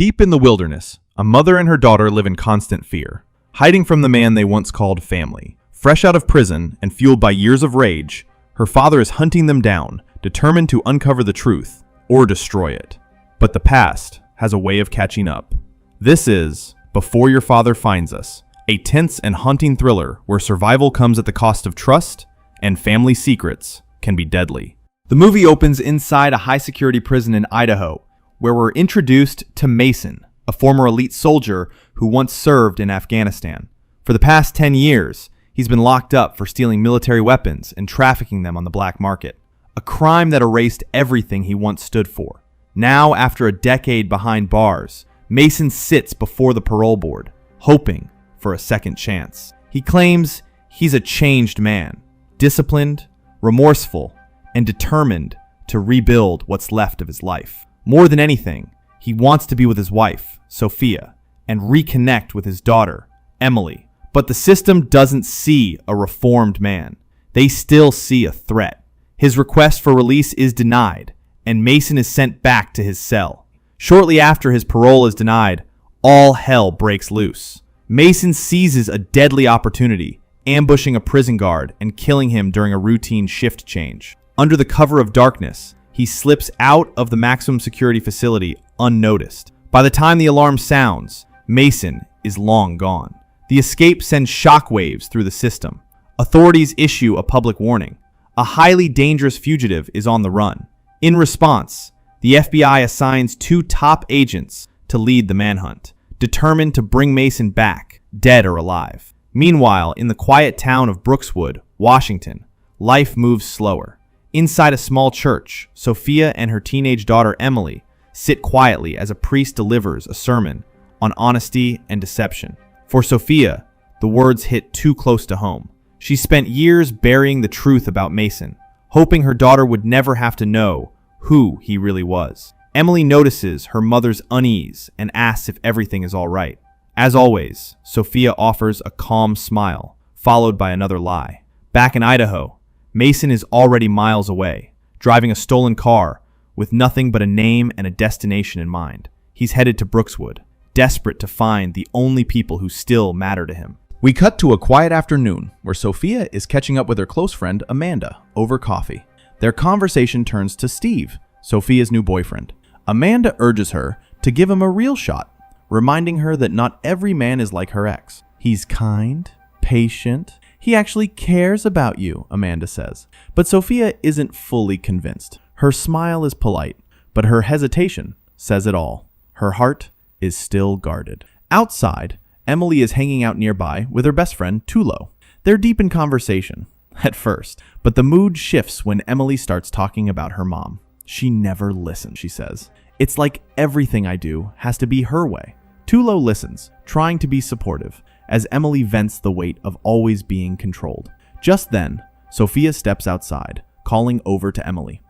Deep in the wilderness, a mother and her daughter live in constant fear, hiding from the man they once called family. Fresh out of prison and fueled by years of rage, her father is hunting them down, determined to uncover the truth or destroy it. But the past has a way of catching up. This is Before Your Father Finds Us, a tense and haunting thriller where survival comes at the cost of trust and family secrets can be deadly. The movie opens inside a high-security prison in Idaho, where we're introduced to Mason, a former elite soldier who once served in Afghanistan. For the past 10 years, he's been locked up for stealing military weapons and trafficking them on the black market, a crime that erased everything he once stood for. Now, after a decade behind bars, Mason sits before the parole board, hoping for a second chance. He claims he's a changed man, disciplined, remorseful, and determined to rebuild what's left of his life. More than anything, he wants to be with his wife, Sophia, and reconnect with his daughter, Emily. But the system doesn't see a reformed man. They still see a threat. His request for release is denied, and Mason is sent back to his cell. Shortly after his parole is denied, all hell breaks loose. Mason seizes a deadly opportunity, ambushing a prison guard and killing him during a routine shift change. Under the cover of darkness, he slips out of the maximum security facility unnoticed. By the time the alarm sounds, Mason is long gone. The escape sends shockwaves through the system. Authorities issue a public warning. A highly dangerous fugitive is on the run. In response, the FBI assigns 2 top agents to lead the manhunt, determined to bring Mason back, dead or alive. Meanwhile, in the quiet town of Brookswood, Washington, life moves slower. Inside a small church, Sophia and her teenage daughter Emily sit quietly as a priest delivers a sermon on honesty and deception. For Sophia, the words hit too close to home. She spent years burying the truth about Mason, hoping her daughter would never have to know who he really was. Emily notices her mother's unease and asks if everything is all right. As always, Sophia offers a calm smile, followed by another lie. Back in Idaho, Mason is already miles away, driving a stolen car with nothing but a name and a destination in mind. He's headed to Brookswood, desperate to find the only people who still matter to him. We cut to a quiet afternoon where Sophia is catching up with her close friend Amanda over coffee. Their conversation turns to Steve, Sophia's new boyfriend. Amanda urges her to give him a real shot, reminding her that not every man is like her ex. He's kind, patient. He actually cares about you, Amanda says. But Sophia isn't fully convinced. Her smile is polite, but her hesitation says it all. Her heart is still guarded. Outside, Emily is hanging out nearby with her best friend, Tulo. They're deep in conversation, at first, but the mood shifts when Emily starts talking about her mom. She never listens, she says. It's like everything I do has to be her way. Tulo listens, trying to be supportive, as Emily vents the weight of always being controlled. Just then, Sophia steps outside, calling over to Emily.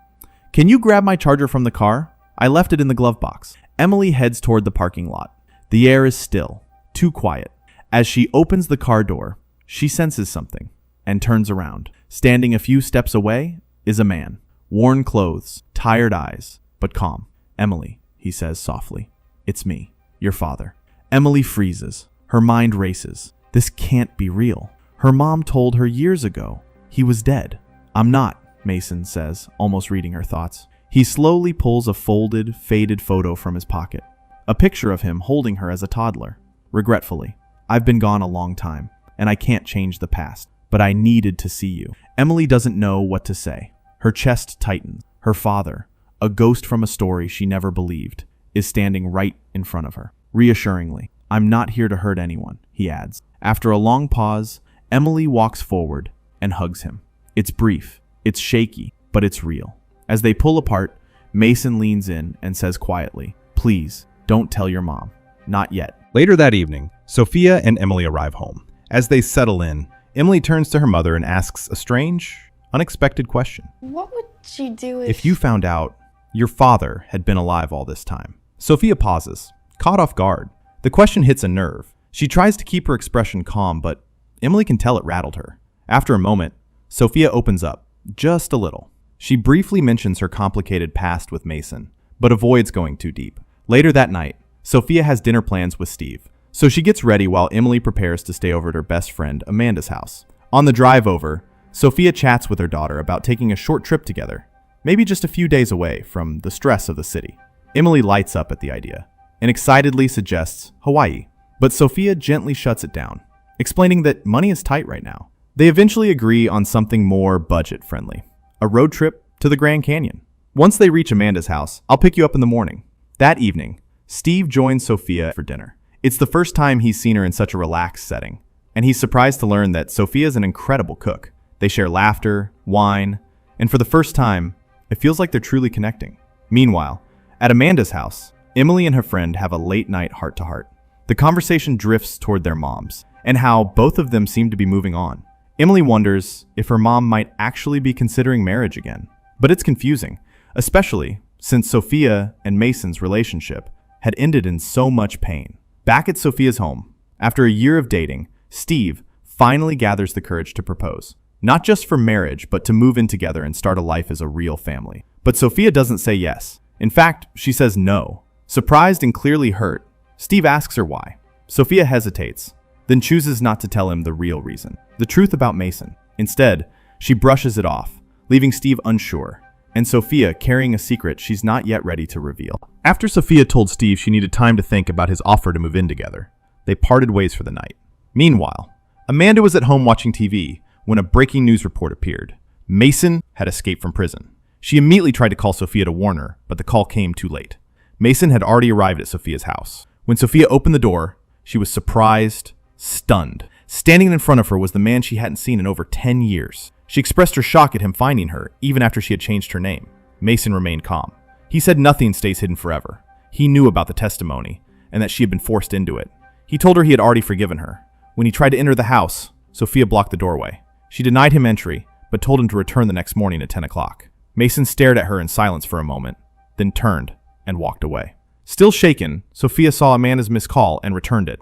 "Can you grab my charger from the car? I left it in the glove box." Emily heads toward the parking lot. The air is still, too quiet. As she opens the car door, she senses something and turns around. Standing a few steps away is a man. Worn clothes, tired eyes, but calm. "Emily," he says softly. "It's me, your father." Emily freezes. Her mind races. This can't be real. Her mom told her years ago he was dead. "I'm not," Mason says, almost reading her thoughts. He slowly pulls a folded, faded photo from his pocket. A picture of him holding her as a toddler. Regretfully, "I've been gone a long time, and I can't change the past, but I needed to see you." Emily doesn't know what to say. Her chest tightens. Her father, a ghost from a story she never believed, is standing right in front of her. Reassuringly, "I'm not here to hurt anyone," he adds. After a long pause, Emily walks forward and hugs him. It's brief, it's shaky, but it's real. As they pull apart, Mason leans in and says quietly, "Please, don't tell your mom. Not yet." Later that evening, Sophia and Emily arrive home. As they settle in, Emily turns to her mother and asks a strange, unexpected question. "What would she do if you found out your father had been alive all this time?" Sophia pauses, caught off guard. The question hits a nerve. She tries to keep her expression calm, but Emily can tell it rattled her. After a moment, Sophia opens up, just a little. She briefly mentions her complicated past with Mason, but avoids going too deep. Later that night, Sophia has dinner plans with Steve, so she gets ready while Emily prepares to stay over at her best friend Amanda's house. On the drive over, Sophia chats with her daughter about taking a short trip together, maybe just a few days away from the stress of the city. Emily lights up at the idea and excitedly suggests Hawaii, but Sophia gently shuts it down, explaining that money is tight right now. They eventually agree on something more budget-friendly, a road trip to the Grand Canyon. Once they reach Amanda's house, I'll pick you up in the morning. That evening, Steve joins Sophia for dinner. It's the first time he's seen her in such a relaxed setting, and he's surprised to learn that Sophia is an incredible cook. They share laughter, wine, and for the first time, it feels like they're truly connecting. Meanwhile, at Amanda's house, Emily and her friend have a late-night heart-to-heart. The conversation drifts toward their moms, and how both of them seem to be moving on. Emily wonders if her mom might actually be considering marriage again. But it's confusing, especially since Sophia and Mason's relationship had ended in so much pain. Back at Sophia's home, after a year of dating, Steve finally gathers the courage to propose. Not just for marriage, but to move in together and start a life as a real family. But Sophia doesn't say yes. In fact, she says no. Surprised and clearly hurt, Steve asks her why. Sophia hesitates, then chooses not to tell him the real reason, the truth about Mason. Instead, she brushes it off, leaving Steve unsure, and Sophia carrying a secret she's not yet ready to reveal. After Sophia told Steve she needed time to think about his offer to move in together, they parted ways for the night. Meanwhile, Amanda was at home watching TV when a breaking news report appeared. Mason had escaped from prison. She immediately tried to call Sophia to warn her, but the call came too late. Mason had already arrived at Sophia's house. When Sophia opened the door, she was surprised, stunned. Standing in front of her was the man she hadn't seen in over 10 years. She expressed her shock at him finding her, even after she had changed her name. Mason remained calm. He said nothing stays hidden forever. He knew about the testimony, and that she had been forced into it. He told her he had already forgiven her. When he tried to enter the house, Sophia blocked the doorway. She denied him entry, but told him to return the next morning at 10 o'clock. Mason stared at her in silence for a moment, then turned and walked away. Still shaken, Sophia saw Amanda's missed call and returned it.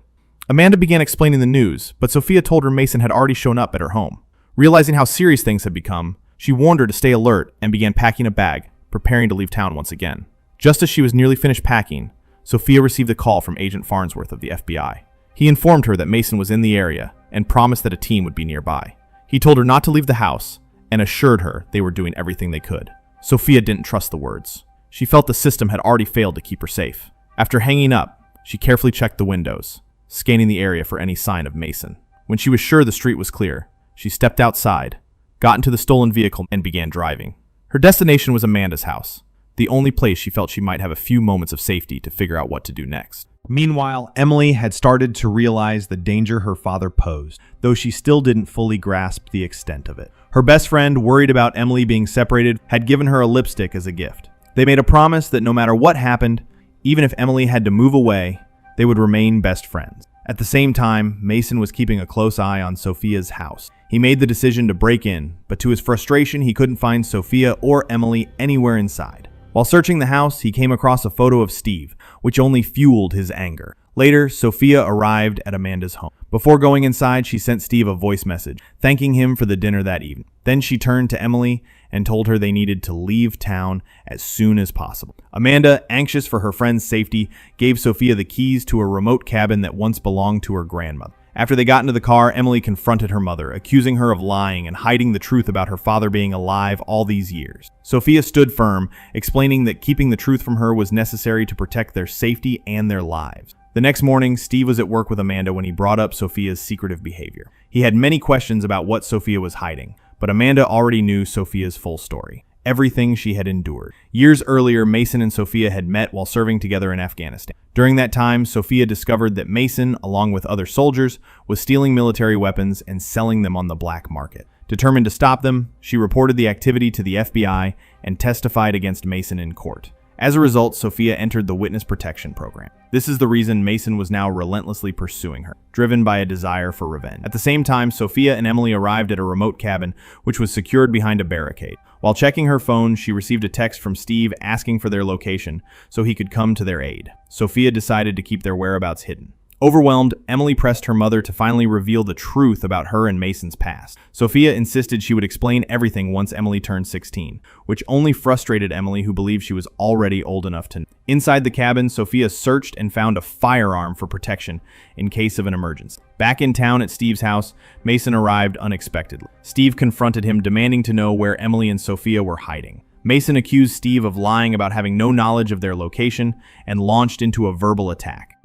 Amanda began explaining the news, but Sophia told her Mason had already shown up at her home. Realizing how serious things had become, she warned her to stay alert and began packing a bag, preparing to leave town once again. Just as she was nearly finished packing, Sophia received a call from Agent Farnsworth of the FBI. He informed her that Mason was in the area and promised that a team would be nearby. He told her not to leave the house and assured her they were doing everything they could. Sophia didn't trust the words. She felt the system had already failed to keep her safe. After hanging up, she carefully checked the windows, scanning the area for any sign of Mason. When she was sure the street was clear, she stepped outside, got into the stolen vehicle, and began driving. Her destination was Amanda's house, the only place she felt she might have a few moments of safety to figure out what to do next. Meanwhile, Emily had started to realize the danger her father posed, though she still didn't fully grasp the extent of it. Her best friend, worried about Emily being separated, had given her a lipstick as a gift. They made a promise that no matter what happened, even if Emily had to move away, they would remain best friends. At the same time, Mason was keeping a close eye on Sophia's house. He made the decision to break in, but to his frustration, he couldn't find Sophia or Emily anywhere inside. While searching the house, he came across a photo of Steve, which only fueled his anger. Later, Sophia arrived at Amanda's home. Before going inside, she sent Steve a voice message, thanking him for the dinner that evening. Then she turned to Emily and told her they needed to leave town as soon as possible. Amanda, anxious for her friend's safety, gave Sophia the keys to a remote cabin that once belonged to her grandmother. After they got into the car, Emily confronted her mother, accusing her of lying and hiding the truth about her father being alive all these years. Sophia stood firm, explaining that keeping the truth from her was necessary to protect their safety and their lives. The next morning, Steve was at work with Amanda when he brought up Sophia's secretive behavior. He had many questions about what Sophia was hiding, but Amanda already knew Sophia's full story. Everything she had endured. Years earlier, Mason and Sophia had met while serving together in Afghanistan. During that time, Sophia discovered that Mason, along with other soldiers, was stealing military weapons and selling them on the black market. Determined to stop them, she reported the activity to the FBI and testified against Mason in court. As a result, Sophia entered the Witness Protection Program. This is the reason Mason was now relentlessly pursuing her, driven by a desire for revenge. At the same time, Sophia and Emily arrived at a remote cabin, which was secured behind a barricade. While checking her phone, she received a text from Steve asking for their location so he could come to their aid. Sophia decided to keep their whereabouts hidden. Overwhelmed, Emily pressed her mother to finally reveal the truth about her and Mason's past. Sophia insisted she would explain everything once Emily turned 16, which only frustrated Emily, who believed she was already old enough to know. Inside the cabin, Sophia searched and found a firearm for protection in case of an emergency. Back in town at Steve's house, Mason arrived unexpectedly. Steve confronted him, demanding to know where Emily and Sophia were hiding. Mason accused Steve of lying about having no knowledge of their location and launched into a verbal attack.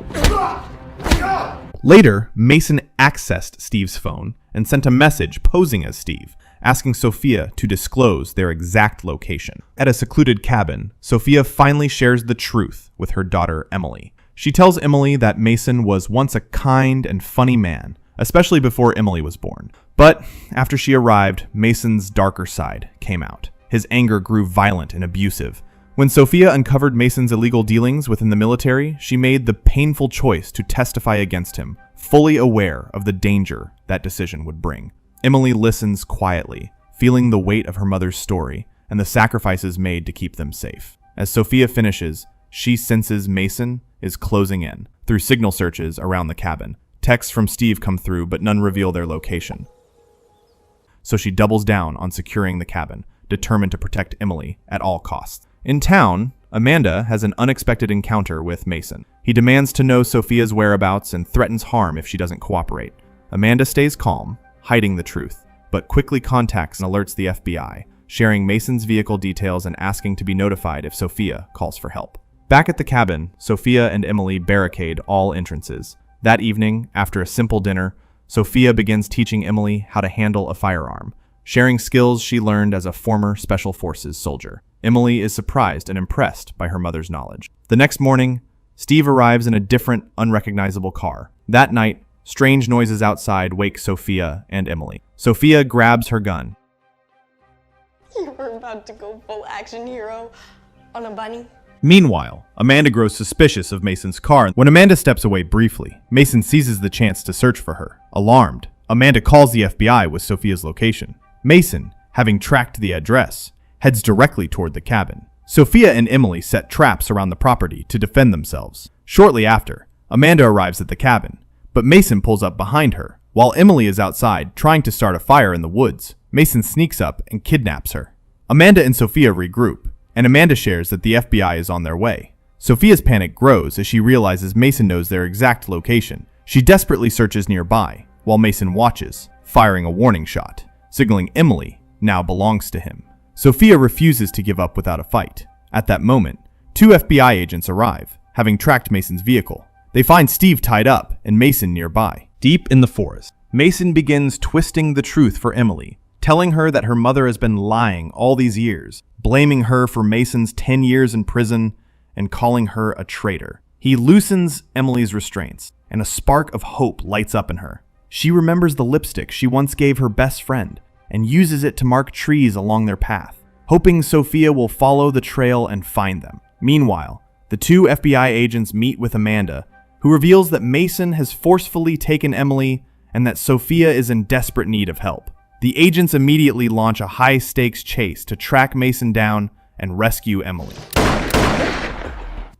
Later, Mason accessed Steve's phone and sent a message posing as Steve, asking Sophia to disclose their exact location. At a secluded cabin, Sophia finally shares the truth with her daughter, Emily. She tells Emily that Mason was once a kind and funny man, especially before Emily was born. But after she arrived, Mason's darker side came out. His anger grew violent and abusive. When Sophia uncovered Mason's illegal dealings within the military, she made the painful choice to testify against him, fully aware of the danger that decision would bring. Emily listens quietly, feeling the weight of her mother's story and the sacrifices made to keep them safe. As Sophia finishes, she senses Mason is closing in. Through signal searches around the cabin, texts from Steve come through, but none reveal their location. So she doubles down on securing the cabin, determined to protect Emily at all costs. In town, Amanda has an unexpected encounter with Mason. He demands to know Sophia's whereabouts and threatens harm if she doesn't cooperate. Amanda stays calm, hiding the truth, but quickly contacts and alerts the FBI, sharing Mason's vehicle details and asking to be notified if Sophia calls for help. Back at the cabin, Sophia and Emily barricade all entrances. That evening, after a simple dinner, Sophia begins teaching Emily how to handle a firearm, sharing skills she learned as a former Special Forces soldier. Emily is surprised and impressed by her mother's knowledge. The next morning, Steve arrives in a different, unrecognizable car. That night, strange noises outside wake Sophia and Emily. Sophia grabs her gun. You were about to go full action hero on a bunny? Meanwhile, Amanda grows suspicious of Mason's car. When Amanda steps away briefly, Mason seizes the chance to search for her. Alarmed, Amanda calls the FBI with Sophia's location. Mason, having tracked the address, heads directly toward the cabin. Sophia and Emily set traps around the property to defend themselves. Shortly after, Amanda arrives at the cabin, but Mason pulls up behind her. While Emily is outside trying to start a fire in the woods, Mason sneaks up and kidnaps her. Amanda and Sophia regroup, and Amanda shares that the FBI is on their way. Sophia's panic grows as she realizes Mason knows their exact location. She desperately searches nearby, while Mason watches, firing a warning shot, signaling Emily now belongs to him. Sophia refuses to give up without a fight. At that moment, 2 FBI agents arrive, having tracked Mason's vehicle. They find Steve tied up and Mason nearby. Deep in the forest, Mason begins twisting the truth for Emily, telling her that her mother has been lying all these years, blaming her for Mason's 10 years in prison and calling her a traitor. He loosens Emily's restraints, and a spark of hope lights up in her. She remembers the lipstick she once gave her best friend and uses it to mark trees along their path, hoping Sophia will follow the trail and find them. Meanwhile, the 2 FBI agents meet with Amanda, who reveals that Mason has forcefully taken Emily and that Sophia is in desperate need of help. The agents immediately launch a high-stakes chase to track Mason down and rescue Emily.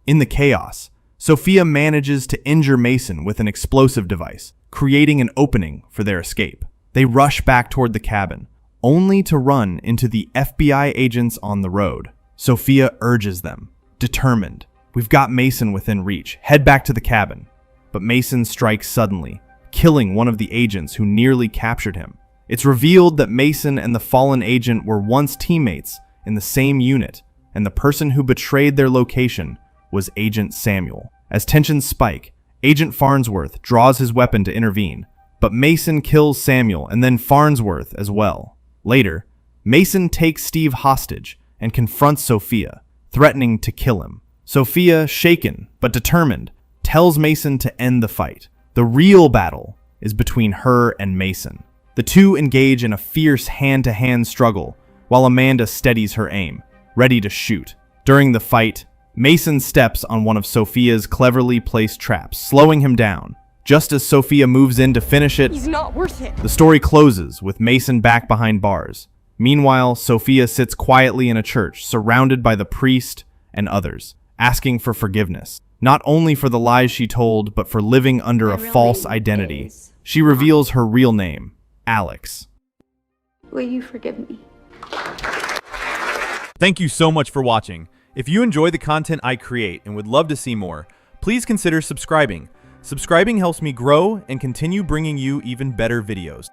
In the chaos, Sophia manages to injure Mason with an explosive device, creating an opening for their escape. They rush back toward the cabin, only to run into the FBI agents on the road. Sophia urges them, determined, "We've got Mason within reach. Head back to the cabin." But Mason strikes suddenly, killing one of the agents who nearly captured him. It's revealed that Mason and the fallen agent were once teammates in the same unit, and the person who betrayed their location was Agent Samuel. As tensions spike, Agent Farnsworth draws his weapon to intervene, but Mason kills Samuel and then Farnsworth as well. Later, Mason takes Steve hostage and confronts Sophia, threatening to kill him. Sophia, shaken but determined, tells Mason to end the fight. The real battle is between her and Mason. The two engage in a fierce hand-to-hand struggle while Amanda steadies her aim, ready to shoot. During the fight, Mason steps on one of Sophia's cleverly placed traps, slowing him down. Just as Sophia moves in to finish it, He's not worth it. the story closes with Mason back behind bars. Meanwhile, Sophia sits quietly in a church, surrounded by the priest and others, asking for forgiveness. not only for the lies she told, but for living under a false identity. She reveals her real name, Alex. Will you forgive me? Thank you so much for watching. If you enjoy the content I create and would love to see more, please consider subscribing. Subscribing helps me grow and continue bringing you even better videos.